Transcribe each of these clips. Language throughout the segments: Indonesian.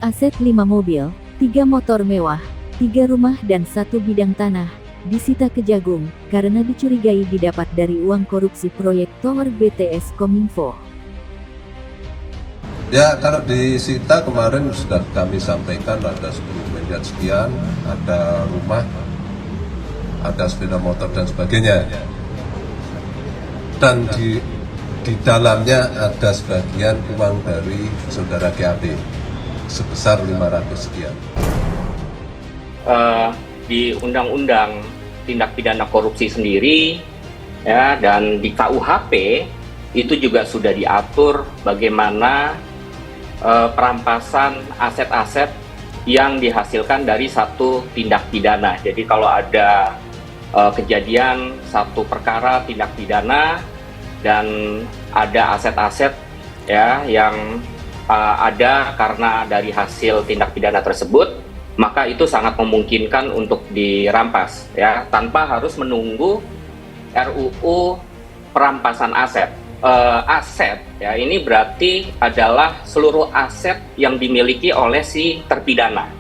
Aset 5 mobil, 3 motor mewah, 3 rumah dan 1 bidang tanah disita Kejagung karena dicurigai didapat dari uang korupsi proyek Tower BTS Kominfo. Ya, kalau disita kemarin sudah kami sampaikan ada 10 miliar sekian, ada rumah, ada sepeda motor dan sebagainya. Dan di dalamnya ada sebagian uang dari saudara GAP sebesar 500 sekian. Di Undang-Undang Tindak Pidana Korupsi sendiri ya, dan di KUHP itu juga sudah diatur bagaimana perampasan aset-aset yang dihasilkan dari satu tindak pidana. Jadi kalau ada kejadian satu perkara tindak pidana dan ada aset-aset ya yang ada karena dari hasil tindak pidana tersebut, maka itu sangat memungkinkan untuk dirampas ya, tanpa harus menunggu RUU perampasan aset. Aset ya, ini berarti adalah seluruh aset yang dimiliki oleh si terpidana.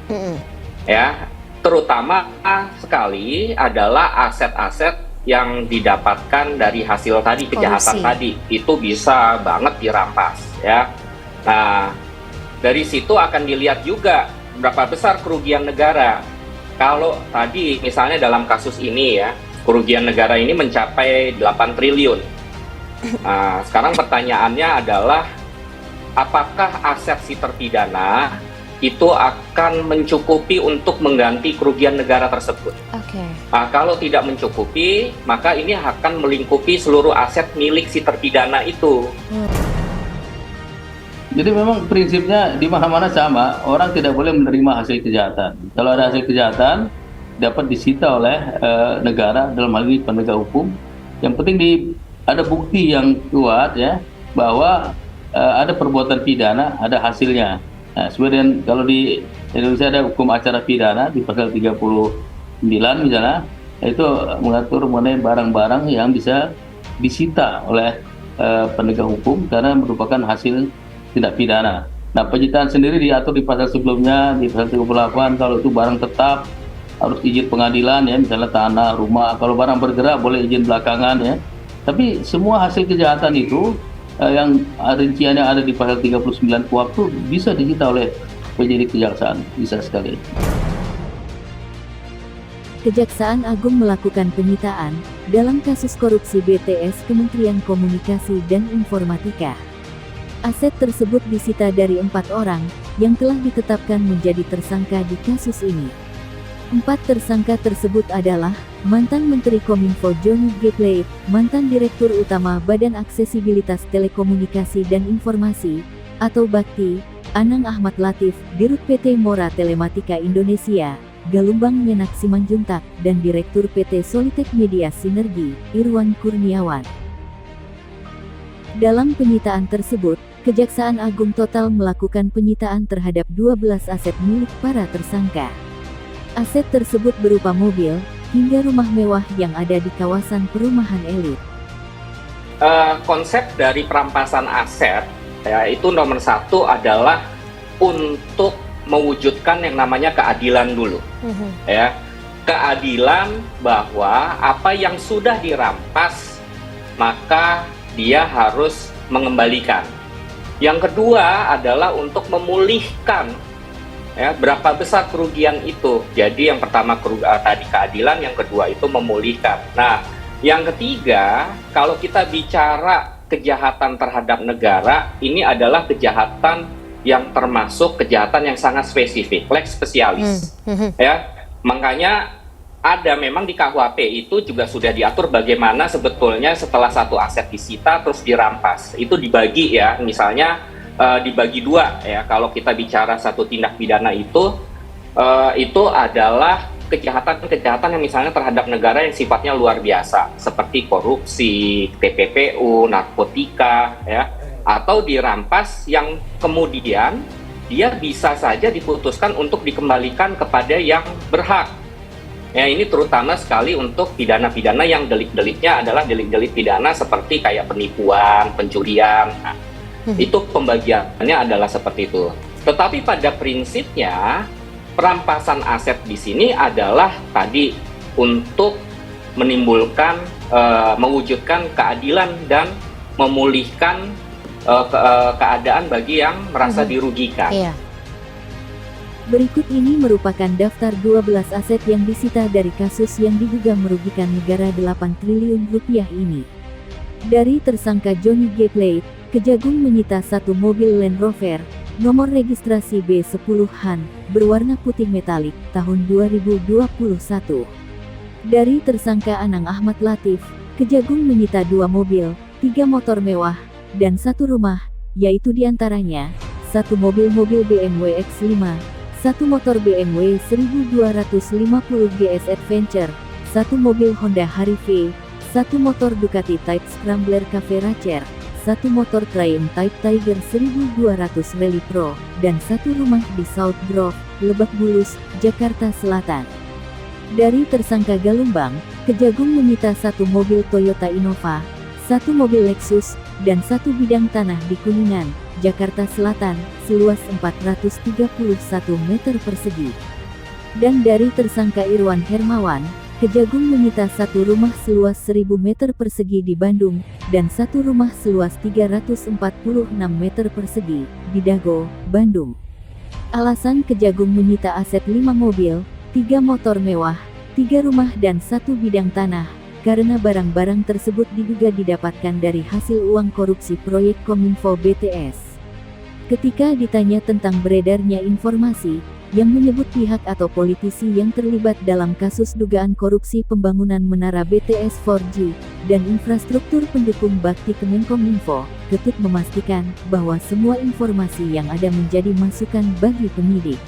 Ya, terutama sekali adalah aset-aset yang didapatkan dari hasil tadi, kejahatan tadi, itu bisa banget dirampas ya. Nah, dari situ akan dilihat juga berapa besar kerugian negara. Kalau tadi misalnya dalam kasus ini ya, kerugian negara ini mencapai 8 triliun. Nah, sekarang pertanyaannya adalah apakah aset si terpidana itu akan mencukupi untuk mengganti kerugian negara tersebut? Nah, kalau tidak mencukupi, maka ini akan melingkupi seluruh aset milik si terpidana itu. Jadi memang prinsipnya di mana-mana sama, orang tidak boleh menerima hasil kejahatan. Kalau ada hasil kejahatan, dapat disita oleh negara, dalam hal ini penegak hukum. Yang penting ada bukti yang kuat ya, bahwa ada perbuatan pidana, ada hasilnya. Nah, sebenarnya kalau di Indonesia ada hukum acara pidana di pasal 39 misalnya, itu mengatur mengenai barang-barang yang bisa disita oleh penegak hukum karena merupakan hasil tindak pidana. Nah, penyitaan sendiri diatur di pasal sebelumnya, di pasal 38, kalau itu barang tetap harus izin pengadilan ya, misalnya tanah, rumah. Kalau barang bergerak boleh izin belakangan ya. Tapi semua hasil kejahatan itu yang rinciannya ada di pasal 39 KUHP itu bisa disita oleh penyidik kejaksaan, bisa sekali. Kejaksaan Agung melakukan penyitaan dalam kasus korupsi BTS Kementerian Komunikasi dan Informatika. Aset tersebut disita dari 4 orang yang telah ditetapkan menjadi tersangka di kasus ini. 4 tersangka tersebut adalah mantan Menteri Kominfo Johnny G. Plate, mantan Direktur Utama Badan Aksesibilitas Telekomunikasi dan Informasi atau Bakti, Anang Ahmad Latif, Dirut PT Mora Telematika Indonesia, Galumbang Menak Simanjuntak, dan Direktur PT Solitek Media Sinergi, Irwan Kurniawan. Dalam penyitaan tersebut, Kejaksaan Agung total melakukan penyitaan terhadap 12 aset milik para tersangka. Aset tersebut berupa mobil, hingga rumah mewah yang ada di kawasan perumahan elit. Konsep dari perampasan aset, ya, itu nomor 1 adalah untuk mewujudkan yang namanya keadilan dulu. Ya, keadilan bahwa apa yang sudah dirampas, maka dia harus mengembalikan. Yang kedua adalah untuk memulihkan ya, berapa besar kerugian itu. Jadi yang pertama tadi keadilan, yang kedua itu memulihkan. Nah, yang ketiga, kalau kita bicara kejahatan terhadap negara, ini adalah kejahatan yang termasuk kejahatan yang sangat spesifik, lex specialis. Ya, makanya ada memang di KUHP itu juga sudah diatur bagaimana sebetulnya setelah satu aset disita terus dirampas. Itu dibagi ya, misalnya dibagi 2 ya. Kalau kita bicara satu tindak pidana itu adalah kejahatan-kejahatan yang misalnya terhadap negara yang sifatnya luar biasa, seperti korupsi, TPPU, narkotika ya, atau dirampas yang kemudian dia bisa saja diputuskan untuk dikembalikan kepada yang berhak. Ya, ini terutama sekali untuk pidana-pidana yang delik-deliknya adalah delik-delik pidana seperti kayak penipuan, pencurian. Nah, itu pembagiannya adalah seperti itu. Tetapi pada prinsipnya perampasan aset di sini adalah tadi untuk menimbulkan, mewujudkan keadilan dan memulihkan keadaan bagi yang merasa dirugikan. Iya. Berikut ini merupakan daftar 12 aset yang disita dari kasus yang diduga merugikan negara 8 triliun rupiah ini. Dari tersangka Johnny G. Plate, Kejagung menyita satu mobil Land Rover, nomor registrasi B10-Han, berwarna putih metalik, tahun 2021. Dari tersangka Anang Ahmad Latif, Kejagung menyita 2 mobil, 3 motor mewah, dan 1 rumah, yaitu diantaranya, 1 mobil BMW X5, 1 motor BMW 1250 GS Adventure, 1 mobil Honda Harry-V, 1 motor Ducati Type Scrambler Cafe Racer, 1 motor Triumph Type Tiger 1200 Rally Pro, dan 1 rumah di South Grove, Lebak Bulus, Jakarta Selatan. Dari tersangka Galumbang, Kejagung menyita 1 mobil Toyota Innova, 1 mobil Lexus, dan 1 bidang tanah di Kuningan, Jakarta Selatan, seluas 431 meter persegi. Dan dari tersangka Irwan Hermawan, Kejagung menyita 1 rumah seluas 1000 meter persegi di Bandung, dan 1 rumah seluas 346 meter persegi, di Dago, Bandung. Alasan Kejagung menyita aset 5 mobil, 3 motor mewah, 3 rumah dan 1 bidang tanah, karena barang-barang tersebut diduga didapatkan dari hasil uang korupsi proyek Kominfo BTS. Ketika ditanya tentang beredarnya informasi yang menyebut pihak atau politisi yang terlibat dalam kasus dugaan korupsi pembangunan menara BTS 4G dan infrastruktur pendukung bakti Kemenkominfo, Ketut memastikan bahwa semua informasi yang ada menjadi masukan bagi penyidik.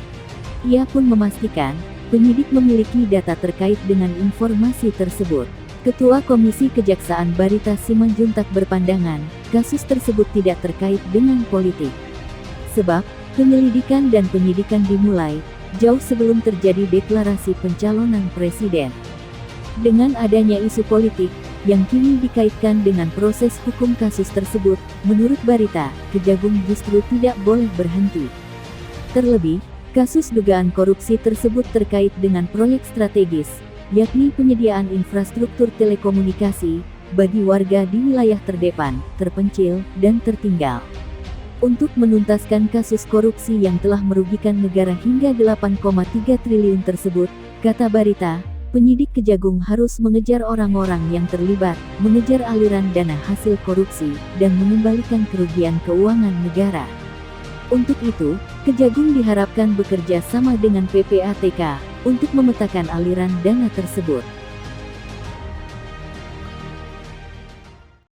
Ia pun memastikan penyidik memiliki data terkait dengan informasi tersebut. Ketua Komisi Kejaksaan Barita Simanjuntak berpandangan, kasus tersebut tidak terkait dengan politik. Sebab, penyelidikan dan penyidikan dimulai jauh sebelum terjadi deklarasi pencalonan presiden. Dengan adanya isu politik yang kini dikaitkan dengan proses hukum kasus tersebut, menurut Barita, Kejagung justru tidak boleh berhenti. Terlebih, kasus dugaan korupsi tersebut terkait dengan proyek strategis, yakni penyediaan infrastruktur telekomunikasi bagi warga di wilayah terdepan, terpencil, dan tertinggal. Untuk menuntaskan kasus korupsi yang telah merugikan negara hingga 8,3 triliun tersebut, kata Barita, penyidik Kejagung harus mengejar orang-orang yang terlibat, mengejar aliran dana hasil korupsi, dan mengembalikan kerugian keuangan negara. Untuk itu, Kejagung diharapkan bekerja sama dengan PPATK untuk memetakan aliran dana tersebut.